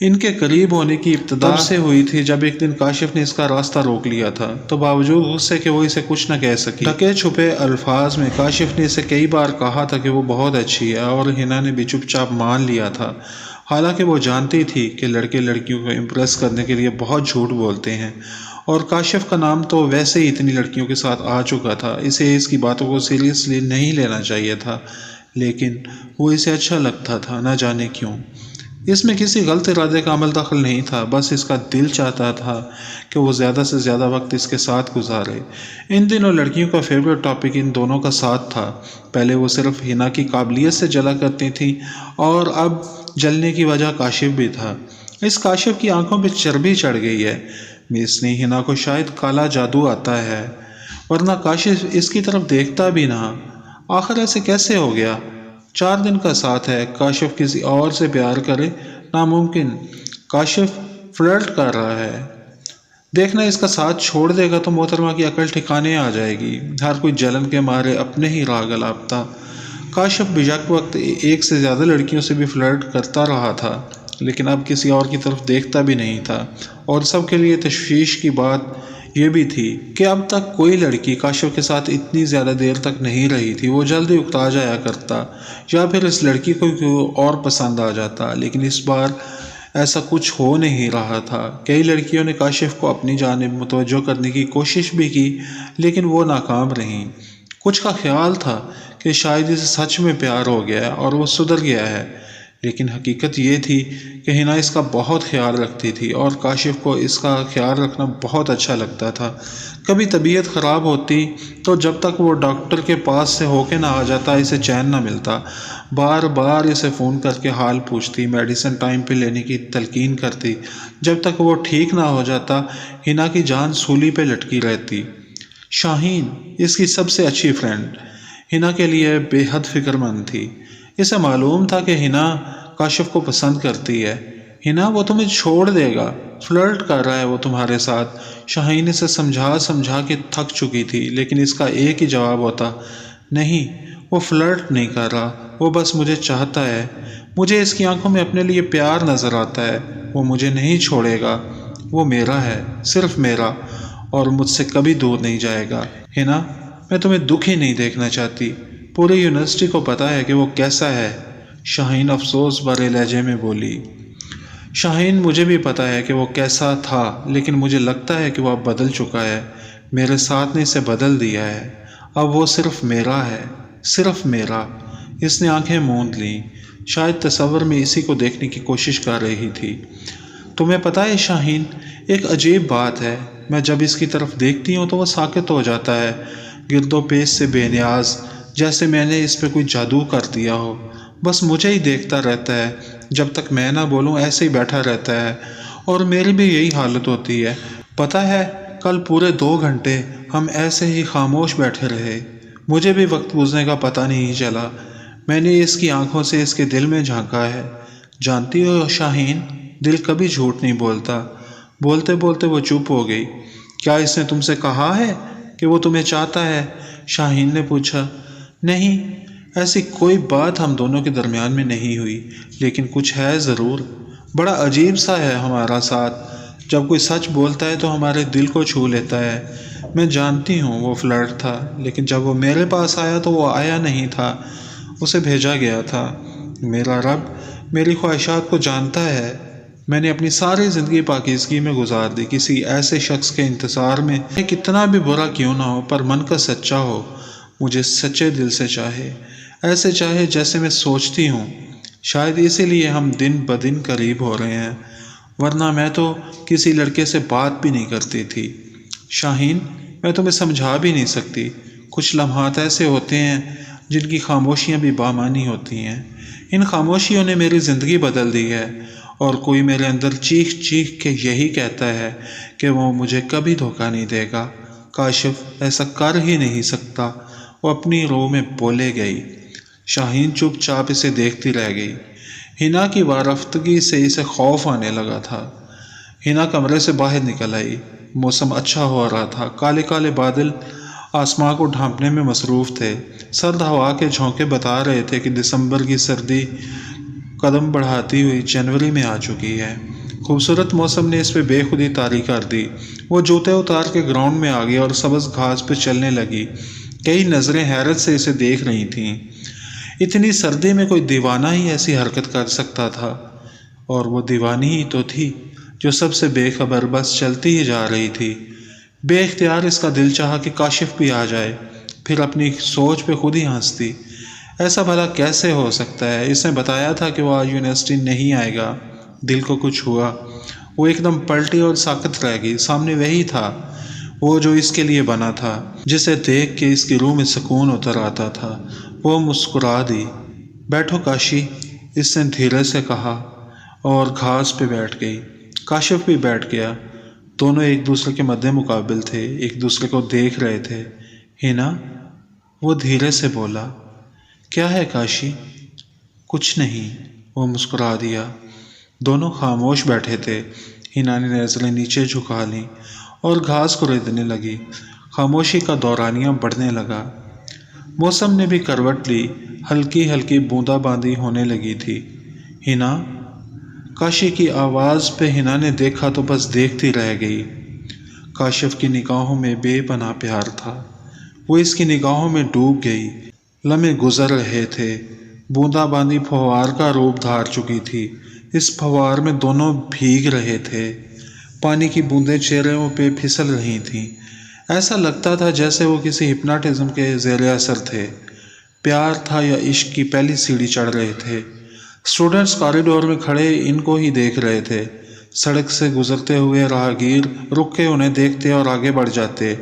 ان کے قریب ہونے کی ابتدا سے ہوئی تھی جب ایک دن کاشف نے اس کا راستہ روک لیا تھا، تو باوجود غصے کے وہ اسے کچھ نہ کہہ سکی۔ ڈھکے چھپے الفاظ میں کاشف نے اسے کئی بار کہا تھا کہ وہ بہت اچھی ہے، اور ہنا نے بھی چپ چاپ مان لیا تھا، حالانکہ وہ جانتی تھی کہ لڑکے لڑکیوں کو امپریس کرنے کے لیے بہت جھوٹ بولتے ہیں، اور کاشف کا نام تو ویسے ہی اتنی لڑکیوں کے ساتھ آ چکا تھا، اسے اس کی باتوں کو سیریسلی نہیں لینا چاہیے تھا، لیکن وہ اسے اچھا لگتا تھا، نہ جانے کیوں۔ اس میں کسی غلط ارادے کا عمل دخل نہیں تھا، بس اس کا دل چاہتا تھا کہ وہ زیادہ سے زیادہ وقت اس کے ساتھ گزارے۔ ان دنوں لڑکیوں کا فیوریٹ ٹاپک ان دونوں کا ساتھ تھا۔ پہلے وہ صرف ہنا کی قابلیت سے جلا کرتی تھی، اور اب جلنے کی وجہ کاشف بھی تھا۔ اس کاشف کی آنکھوں پہ چربی چڑھ گئی ہے، اس نے ہنا کو شاید کالا جادو آتا ہے، ورنہ کاشف اس کی طرف دیکھتا بھی نہ۔ آخر ایسے کیسے ہو گیا؟ 4 دن کا ساتھ ہے، کاشف کسی اور سے پیار کرے؟ ناممکن۔ کاشف فلرٹ کر رہا ہے، دیکھنا اس کا ساتھ چھوڑ دے گا تو محترمہ کی عقل ٹھکانے آ جائے گی۔ ہر کوئی جلن کے مارے اپنے ہی راہ گلابتا۔ کاشف بیک وقت ایک سے زیادہ لڑکیوں سے بھی فلرٹ کرتا رہا تھا، لیکن اب کسی اور کی طرف دیکھتا بھی نہیں تھا، اور سب کے لیے تشویش کی بات یہ بھی تھی کہ اب تک کوئی لڑکی کاشف کے ساتھ اتنی زیادہ دیر تک نہیں رہی تھی۔ وہ جلدی اکتا جایا کرتا، یا پھر اس لڑکی کو کوئی اور پسند آ جاتا، لیکن اس بار ایسا کچھ ہو نہیں رہا تھا۔ کئی لڑکیوں نے کاشف کو اپنی جانب متوجہ کرنے کی کوشش بھی کی، لیکن وہ ناکام رہیں۔ کچھ کا خیال تھا کہ شاید اسے سچ میں پیار ہو گیا ہے اور وہ سدھر گیا ہے، لیکن حقیقت یہ تھی کہ ہنا اس کا بہت خیال رکھتی تھی، اور کاشف کو اس کا خیال رکھنا بہت اچھا لگتا تھا۔ کبھی طبیعت خراب ہوتی تو جب تک وہ ڈاکٹر کے پاس سے ہو کے نہ آ جاتا اسے چین نہ ملتا۔ بار بار اسے فون کر کے حال پوچھتی، میڈیسن ٹائم پہ لینے کی تلقین کرتی۔ جب تک وہ ٹھیک نہ ہو جاتا ہنا کی جان سولی پہ لٹکی رہتی۔ شاہین اس کی سب سے اچھی فرینڈ ہنا کے لیے بے حد فکر مند تھی۔ اسے معلوم تھا کہ ہنا کاشف کو پسند کرتی ہے۔ ہنا وہ تمہیں چھوڑ دے گا، فلرٹ کر رہا ہے وہ تمہارے ساتھ۔ شاہین اسے سمجھا کے تھک چکی تھی، لیکن اس کا ایک ہی جواب ہوتا، نہیں وہ فلرٹ نہیں کر رہا، وہ بس مجھے چاہتا ہے، مجھے اس کی آنکھوں میں اپنے لیے پیار نظر آتا ہے، وہ مجھے نہیں چھوڑے گا، وہ میرا ہے، صرف میرا، اور مجھ سے کبھی دور نہیں جائے گا۔ ہنا میں تمہیں دکھی نہیں دیکھنا چاہتی، پوری یونیورسٹی کو پتا ہے کہ وہ کیسا ہے۔ شاہین افسوس بھرے لہجے میں بولی۔ شاہین مجھے بھی پتا ہے کہ وہ کیسا تھا، لیکن مجھے لگتا ہے کہ وہ اب بدل چکا ہے، میرے ساتھ نے اسے بدل دیا ہے، اب وہ صرف میرا ہے، صرف میرا۔ اس نے آنکھیں موند لیں، شاید تصور میں اسی کو دیکھنے کی کوشش کر رہی تھی۔ تمہیں پتا ہے شاہین، ایک عجیب بات ہے، میں جب اس کی طرف دیکھتی ہوں تو وہ ساکت ہو جاتا ہے، گرد و پیش سے بے نیاز، جیسے میں نے اس پہ کوئی جادو کر دیا ہو، بس مجھے ہی دیکھتا رہتا ہے، جب تک میں نہ بولوں ایسے ہی بیٹھا رہتا ہے، اور میری بھی یہی حالت ہوتی ہے۔ پتا ہے کل پورے 2 گھنٹے ہم ایسے ہی خاموش بیٹھے رہے، مجھے بھی وقت گزرنے کا پتہ نہیں چلا، میں نے اس کی آنکھوں سے اس کے دل میں جھانکا ہے۔ جانتی ہو شاہین، دل کبھی جھوٹ نہیں بولتا۔ بولتے بولتے وہ چپ ہو گئی۔ کیا اس نے تم سے کہا ہے کہ وہ تمہیں چاہتا ہے؟ شاہین نے پوچھا۔ نہیں، ایسی کوئی بات ہم دونوں کے درمیان میں نہیں ہوئی، لیکن کچھ ہے ضرور، بڑا عجیب سا ہے ہمارا ساتھ، جب کوئی سچ بولتا ہے تو ہمارے دل کو چھو لیتا ہے۔ میں جانتی ہوں وہ فلرٹ تھا، لیکن جب وہ میرے پاس آیا تو وہ آیا نہیں تھا، اسے بھیجا گیا تھا۔ میرا رب میری خواہشات کو جانتا ہے، میں نے اپنی ساری زندگی پاکیزگی میں گزار دی، کسی ایسے شخص کے انتظار میں کتنا بھی برا کیوں نہ ہو، پر من کا سچا ہو، مجھے سچے دل سے چاہے، ایسے چاہے جیسے میں سوچتی ہوں۔ شاید اسی لیے ہم دن بدن قریب ہو رہے ہیں، ورنہ میں تو کسی لڑکے سے بات بھی نہیں کرتی تھی۔ شاہین میں تمہیں سمجھا بھی نہیں سکتی، کچھ لمحات ایسے ہوتے ہیں جن کی خاموشیاں بھی بامانی ہوتی ہیں۔ ان خاموشیوں نے میری زندگی بدل دی ہے، اور کوئی میرے اندر چیخ چیخ کے یہی کہتا ہے کہ وہ مجھے کبھی دھوکہ نہیں دے گا۔ کاشف ایسا کر ہی نہیں سکتا، وہ اپنی رو میں بولے گئی۔ شاہین چپ چاپ اسے دیکھتی رہ گئی۔ ہنا کی وارفتگی سے اسے خوف آنے لگا تھا۔ ہنا کمرے سے باہر نکل آئی۔ موسم اچھا ہو رہا تھا، کالے کالے بادل آسمان کو ڈھانپنے میں مصروف تھے، سرد ہوا کے جھونکے بتا رہے تھے کہ دسمبر کی سردی قدم بڑھاتی ہوئی جنوری میں آ چکی ہے۔ خوبصورت موسم نے اس پہ بے خودی طاری کر دی۔ وہ جوتے اتار کے گراؤنڈ میں آ گئی اور سبز گھاس پہ چلنے لگی۔ کئی نظریں حیرت سے اسے دیکھ رہی تھیں۔ اتنی سردی میں کوئی دیوانہ ہی ایسی حرکت کر سکتا تھا، اور وہ دیوانی ہی تو تھی جو سب سے بے خبر بس چلتی ہی جا رہی تھی۔ بے اختیار اس کا دل چاہا کہ کاشف بھی آ جائے، پھر اپنی سوچ پہ خود ہی ہنستی۔ ایسا بھلا کیسے ہو سکتا ہے؟ اس نے بتایا تھا کہ وہ آج یونیورسٹی نہیں آئے گا۔ دل کو کچھ ہوا، وہ ایک دم پلٹی اور ساکت رہ گئی۔ سامنے وہی تھا، وہ جو اس کے لیے بنا تھا، جسے دیکھ کے اس کی روح میں سکون اتر آتا تھا۔ وہ مسکرا دی۔ بیٹھو کاشی، اس نے دھیرے سے کہا اور گھاس پہ بیٹھ گئی۔ کاشف بھی بیٹھ گیا۔ دونوں ایک دوسرے کے مد مقابل تھے، ایک دوسرے کو دیکھ رہے تھے۔ ہینا، وہ دھیرے سے بولا۔ کیا ہے کاشی؟ کچھ نہیں، وہ مسکرا دیا۔ دونوں خاموش بیٹھے تھے۔ ہینا نے نظریں نیچے جھکا لیں اور گھاس کو ریتنے لگی۔ خاموشی کا دورانیہ بڑھنے لگا۔ موسم نے بھی کروٹ لی، ہلکی ہلکی بوندا باندی ہونے لگی تھی۔ ہینا، کاشی کی آواز پہ ہینا نے دیکھا تو بس دیکھتی رہ گئی۔ کاشف کی نگاہوں میں بے پناہ پیار تھا۔ وہ اس کی نگاہوں میں ڈوب گئی۔ لمحے گزر رہے تھے، بوندا باندی پھوار کا روپ دھار چکی تھی۔ اس پھوار میں دونوں بھیگ رہے تھے۔ پانی کی بوندیں چہروں پہ پھسل رہی تھیں۔ ایسا لگتا تھا جیسے وہ کسی ہپناٹزم کے زیر اثر تھے۔ پیار تھا یا عشق کی پہلی سیڑھی چڑھ رہے تھے۔ اسٹوڈنٹس کاریڈور میں کھڑے ان کو ہی دیکھ رہے تھے۔ سڑک سے گزرتے ہوئے راہگیر رک کے انہیں دیکھتے اور آگے بڑھ جاتے۔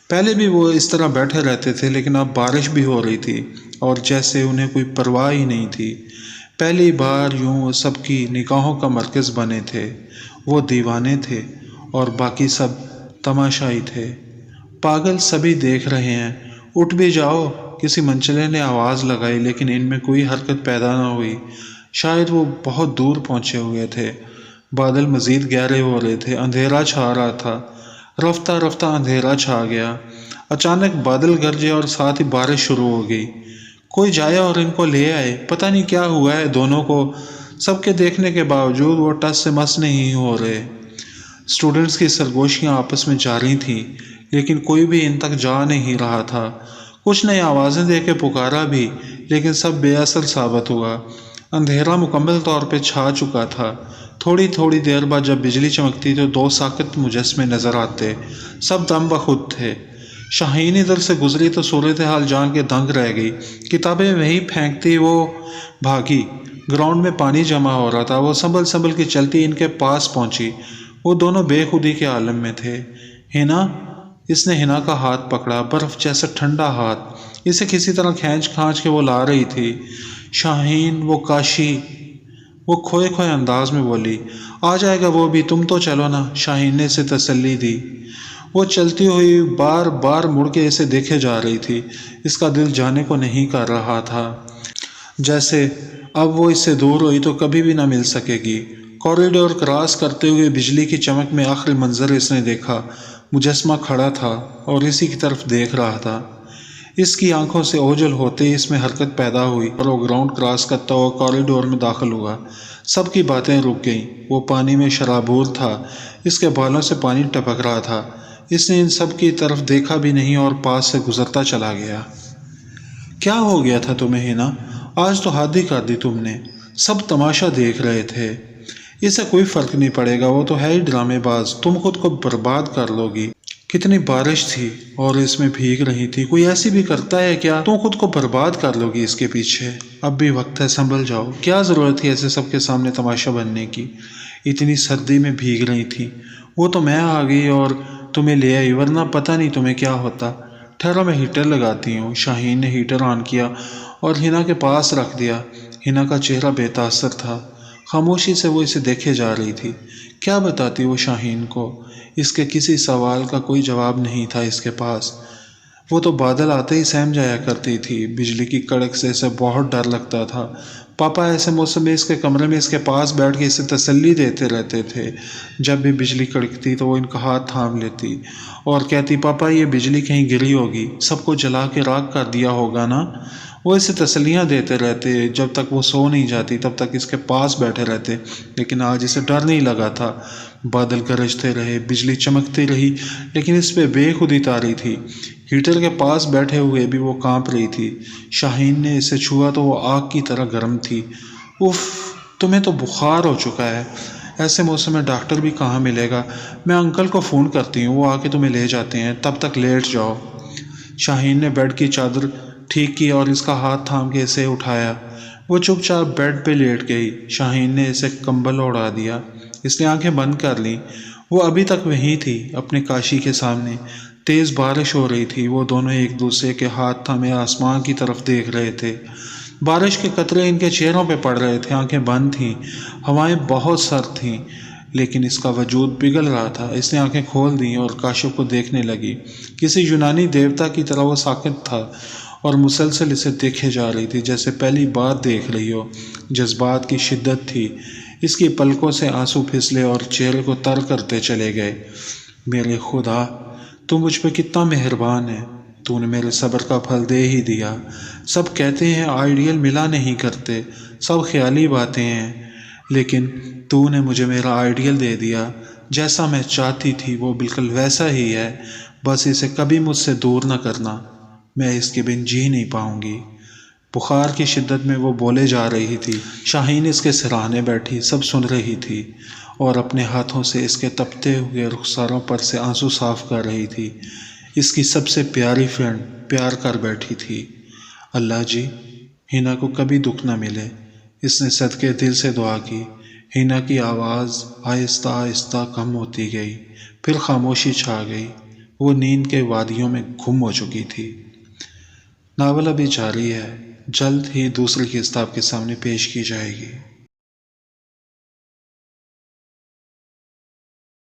پہلے بھی وہ اس طرح بیٹھے رہتے تھے، لیکن اب بارش بھی ہو رہی تھی اور جیسے انہیں کوئی پرواہ ہی نہیں تھی۔ پہلی بار یوں سب کی نگاہوں کا مرکز بنے تھے۔ وہ دیوانے تھے اور باقی سب تماشائی تھے۔ پاگل سبھی دیکھ رہے ہیں، اٹھ بھی جاؤ، کسی منچلے نے آواز لگائی، لیکن ان میں کوئی حرکت پیدا نہ ہوئی۔ شاید وہ بہت دور پہنچے ہوئے تھے۔ بادل مزید گہرے ہو رہے تھے، اندھیرا چھا رہا تھا۔ رفتہ رفتہ اندھیرا چھا گیا۔ اچانک بادل گرجے اور ساتھ ہی بارش شروع ہو گئی۔ کوئی جائے اور ان کو لے آئے۔ پتہ نہیں کیا ہوا ہے دونوں کو، سب کے دیکھنے کے باوجود وہ ٹس سے مس نہیں ہو رہے۔ اسٹوڈنٹس کی سرگوشیاں آپس میں جاری تھیں، لیکن کوئی بھی ان تک جا نہیں رہا تھا۔ کچھ نے آوازیں دے کے پکارا بھی، لیکن سب بے اثر ثابت ہوا۔ اندھیرا مکمل طور پہ چھا چکا تھا۔ تھوڑی تھوڑی دیر بعد جب بجلی چمکتی تو دو ساکت مجسمے نظر آتے۔ سب دم بخود تھے۔ شاہین ادھر سے گزری تو صورتحال جان کے دنگ رہ گئی۔ کتابیں وہیں پھینکتی وہ بھاگی۔ گراؤنڈ میں پانی جمع ہو رہا تھا۔ وہ سنبھل سنبھل کے چلتی ان کے پاس پہنچی۔ وہ دونوں بے خودی کے عالم میں تھے۔ ہینا، اس نے ہینا کا ہاتھ پکڑا، برف جیسا ٹھنڈا ہاتھ۔ اسے کسی طرح کھینچ کھانچ کے وہ لا رہی تھی۔ شاہین، وہ کاشی، وہ کھوئے کھوئے انداز میں بولی۔ آ جائے گا وہ بھی، تم تو چلو نا، شاہین نے اسے تسلی دی۔ وہ چلتی ہوئی بار بار مڑ کے اسے دیکھے جا رہی تھی۔ اس کا دل جانے کو نہیں کر رہا تھا، جیسے اب وہ اس سے دور ہوئی تو کبھی بھی نہ مل سکے گی۔ کوریڈور کراس کرتے ہوئے بجلی کی چمک میں آخری منظر اس نے دیکھا۔ مجسمہ کھڑا تھا اور اسی کی طرف دیکھ رہا تھا۔ اس کی آنکھوں سے اوجھل ہوتے ہی اس میں حرکت پیدا ہوئی اور وہ گراؤنڈ کراس کرتا ہوا کوریڈور میں داخل ہوا۔ سب کی باتیں رک گئیں۔ وہ پانی میں شرابور تھا، اس کے بالوں سے پانی ٹپک رہا تھا۔ اس نے ان سب کی طرف دیکھا بھی نہیں اور پاس سے گزرتا چلا گیا۔ کیا ہو گیا تھا تمہیں ہینا؟ آج تو حد ہی کر دی تم نے۔ سب تماشا دیکھ رہے تھے۔ اسے کوئی فرق نہیں پڑے گا، وہ تو ہے ہی ڈرامے باز، تم خود کو برباد کر لو گی۔ کتنی بارش تھی اور اس میں بھیگ رہی تھی، کوئی ایسی بھی کرتا ہے کیا؟ تم خود کو برباد کر لو گی اس کے پیچھے۔ اب بھی وقت ہے، سنبھل جاؤ۔ کیا ضرورت تھی ایسے سب کے سامنے تماشا بننے کی؟ اتنی سردی میں بھیگ رہی تھی، وہ تو میں آ گئی اور تمہیں لے آئی، ورنہ پتہ نہیں تمہیں کیا ہوتا۔ ٹھہرو، میں ہیٹر لگاتی ہوں۔ شاہین نے ہیٹر آن کیا اور ہینا کے پاس رکھ دیا۔ ہینا کا چہرہ بے تاثر تھا۔ خاموشی سے وہ اسے دیکھے جا رہی تھی۔ کیا بتاتی وہ شاہین کو؟ اس کے کسی سوال کا کوئی جواب نہیں تھا اس کے پاس۔ وہ تو بادل آتے ہی سہم جایا کرتی تھی۔ بجلی کی کڑک سے اسے بہت ڈر لگتا تھا۔ پاپا ایسے موسم میں اس کے کمرے میں اس کے پاس بیٹھ کے اسے تسلی دیتے رہتے تھے۔ جب بھی بجلی کڑکتی تو وہ ان کا ہاتھ تھام لیتی اور کہتی، پاپا یہ بجلی کہیں گری ہوگی، سب کو جلا کے راکھ کر دیا ہوگا نا۔ وہ اسے تسلیاں دیتے رہتے، جب تک وہ سو نہیں جاتی تب تک اس کے پاس بیٹھے رہتے، لیکن آج اسے ڈر نہیں لگا تھا۔ بادل گرجتے رہے، بجلی چمکتی رہی، لیکن اس پہ بے خودی طاری تھی۔ ہیٹر کے پاس بیٹھے ہوئے بھی وہ کانپ رہی تھی۔ شاہین نے اسے چھوا تو وہ آگ کی طرح گرم تھی۔ اف، تمہیں تو بخار ہو چکا ہے، ایسے موسم میں ڈاکٹر بھی کہاں ملے گا؟ میں انکل کو فون کرتی ہوں، وہ آ کے تمہیں لے جاتے ہیں، تب تک لیٹ جاؤ۔ شاہین نے بیڈ کی چادر ٹھیک کی اور اس کا ہاتھ تھام کے اسے اٹھایا۔ وہ چپ چاپ بیڈ پہ لیٹ گئی۔ شاہین نے اسے کمبل اڑا دیا۔ اس نے آنکھیں بند کر لیں۔ وہ ابھی تک وہیں تھی، اپنے کاشی کے سامنے۔ تیز بارش ہو رہی تھی، وہ دونوں ایک دوسرے کے ہاتھ تھامے آسمان کی طرف دیکھ رہے تھے۔ بارش کے قطرے ان کے چہروں پہ پڑ رہے تھے، آنکھیں بند تھیں، ہوائیں بہت سرد تھیں، لیکن اس کا وجود پگھل رہا تھا۔ اس نے آنکھیں کھول دیں اور کاشف کو دیکھنے لگی۔ کسی یونانی دیوتا کی طرح وہ ساکت تھا اور مسلسل اسے دیکھے جا رہی تھی، جیسے پہلی بار دیکھ رہی ہو۔ جذبات کی شدت تھی، اس کی پلکوں سے آنسو پھسلے اور چہرے کو تر کرتے چلے گئے۔ میرے خدا، تو مجھ پہ کتنا مہربان ہے، تو نے میرے صبر کا پھل دے ہی دیا۔ سب کہتے ہیں آئیڈیل ملا نہیں کرتے، سب خیالی باتیں ہیں، لیکن تو نے مجھے میرا آئیڈیل دے دیا۔ جیسا میں چاہتی تھی وہ بالکل ویسا ہی ہے، بس اسے کبھی مجھ سے دور نہ کرنا، میں اس کے بن جی نہیں پاؤں گی۔ بخار کی شدت میں وہ بولے جا رہی تھی۔ شاہین اس کے سراہنے بیٹھی، سب سن رہی تھی اور اپنے ہاتھوں سے اس کے تپتے ہوئے رخساروں پر سے آنسو صاف کر رہی تھی۔ اس کی سب سے پیاری فرینڈ پیار کر بیٹھی تھی۔ اللہ جی، ہینا کو کبھی دکھ نہ ملے، اس نے صدقے دل سے دعا کی۔ ہینا کی آواز آہستہ آہستہ کم ہوتی گئی، پھر خاموشی چھا گئی، وہ نیند کے وادیوں میں گم ہو چکی تھی۔ ناول ابھی جاری ہے، جلد ہی دوسری قسط آپ کے سامنے پیش کی جائے گی۔